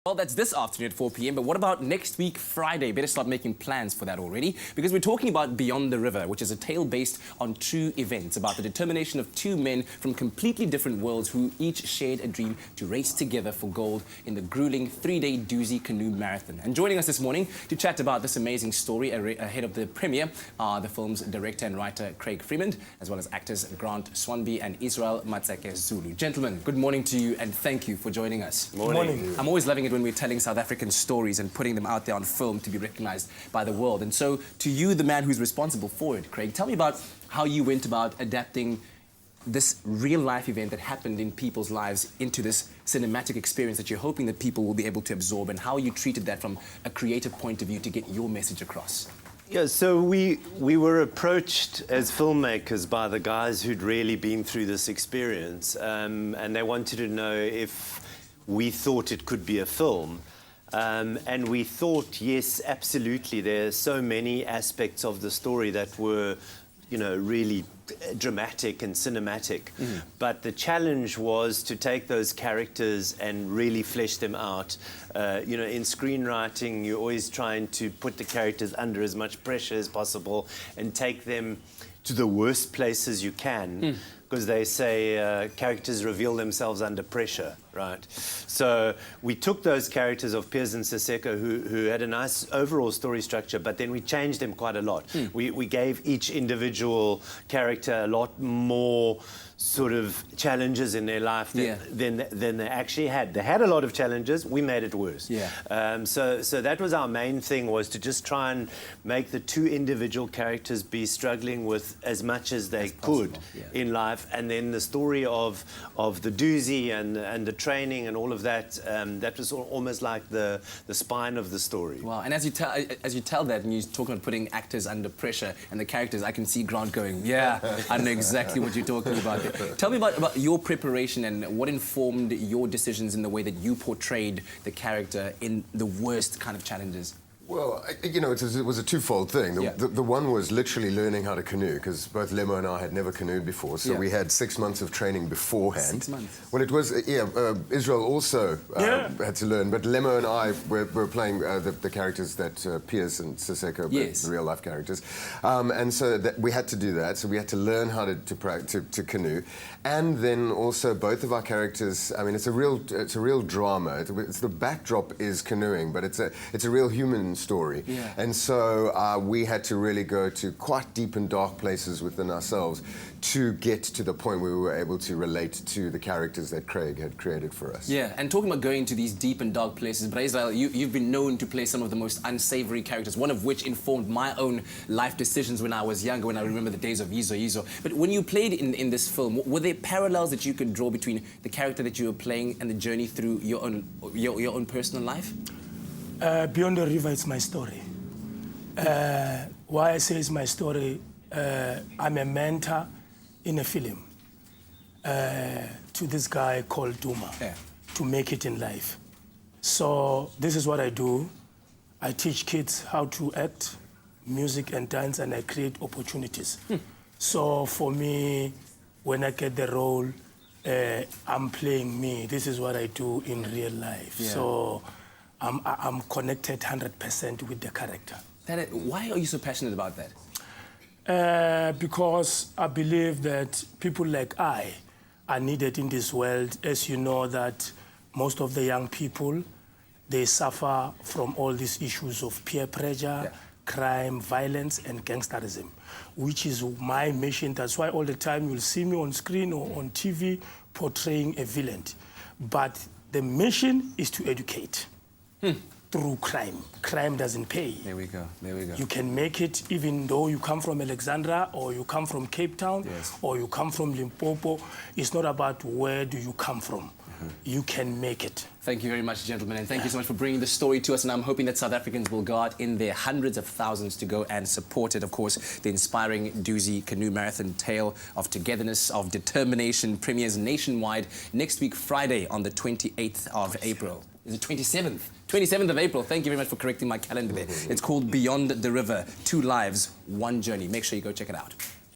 Well, that's this afternoon at 4 p.m. But what about next week, Friday? Better start making plans for that already, because we're talking about Beyond the River, which is a tale based on true events about the determination of two men from completely different worlds who each shared a dream to race together for gold in the grueling 3-day Dusi canoe marathon. And joining us this morning to chat about this amazing story ahead of the premiere are the film's director and writer Craig Freimond, as well as actors Grant Swanby and Israel Matseke Zulu. Gentlemen, good morning to you and thank you for joining us. Morning. I'm always loving it when we're telling South African stories and putting them out there on film to be recognized by the world. And so, to you, the man who's responsible for it, Craig, tell me about how you went about adapting this real-life event that happened in people's lives into this cinematic experience that you're hoping that people will be able to absorb, and how you treated that from a creative point of view to get your message across. Yeah, so we were approached as filmmakers by the guys who'd really been through this experience, and they wanted to know if we thought it could be a film. And we thought, yes, absolutely. There are so many aspects of the story that were, you know, really dramatic and cinematic. But the challenge was to take those characters and really flesh them out. You know, in screenwriting, you're always trying to put the characters under as much pressure as possible and take them to the worst places you can. Because they say characters reveal themselves under pressure, right? So we took those characters of Piers and Siseko who had a nice overall story structure, but then we changed them quite a lot. We gave each individual character a lot more sort of challenges in their life than they actually had. They had a lot of challenges, we made it worse. So that was our main thing, was to just try and make the two individual characters be struggling with as much as they could in life. And then the story of the Dusi and the training and all of that, that was almost like the spine of the story. Wow, and as you tell that, and you're talking about putting actors under pressure and the characters, I can see Grant going, yeah, I know exactly what you're talking about. Tell me about your preparation and what informed your decisions in the way that you portrayed the character in the worst kind of challenges. Well, you know, it was a twofold thing. The one was literally learning how to canoe, because both Lemo and I had never canoed before, so we had 6 months of training beforehand. 6 months? Well, it was, Israel also had to learn, but Lemo and I were playing the characters that Piers and Siseko, the real-life characters. And so we had to do that, so we had to learn how to canoe. And then also both of our characters, I mean, it's a real drama. The backdrop is canoeing, but it's a real human story. And so we had to really go to quite deep and dark places within ourselves to get to the point where we were able to relate to the characters that Craig had created for us. Yeah, and talking about going to these deep and dark places, but Israel, you've been known to play some of the most unsavory characters, one of which informed my own life decisions when I was younger, when I remember the days of Yizo. But when you played in this film, were there parallels that you could draw between the character that you were playing and the journey through your own personal life? Beyond the River, it's my story. Why I say it's my story, I'm a mentor in a film to this guy called Duma to make it in life. So this is what I do. I teach kids how to act, music and dance, and I create opportunities. So for me, when I get the role, I'm playing me. This is what I do in real life. So I'm connected 100% with the character. Why are you so passionate about that? Because I believe that people like I are needed in this world. As you know, that most of the young people, they suffer from all these issues of peer pressure, crime, violence, and gangsterism, which is my mission. That's why all the time you'll see me on screen or on TV portraying a villain. But the mission is to educate. Through crime. Crime doesn't pay. There we go. You can make it even though you come from Alexandra or you come from Cape Town or you come from Limpopo. It's not about where do you come from. You can make it. Thank you very much, gentlemen, and thank you so much for bringing the story to us, and I'm hoping that South Africans will go out in their hundreds of thousands to go and support it. Of course, the inspiring Dusi Canoe Marathon tale of togetherness, of determination, premieres nationwide next week, Friday, on the 28th of April. Is it 27th? 27th of April. Thank you very much for correcting my calendar there. It's called Beyond the River, 2 lives, 1 journey. Make sure you go check it out.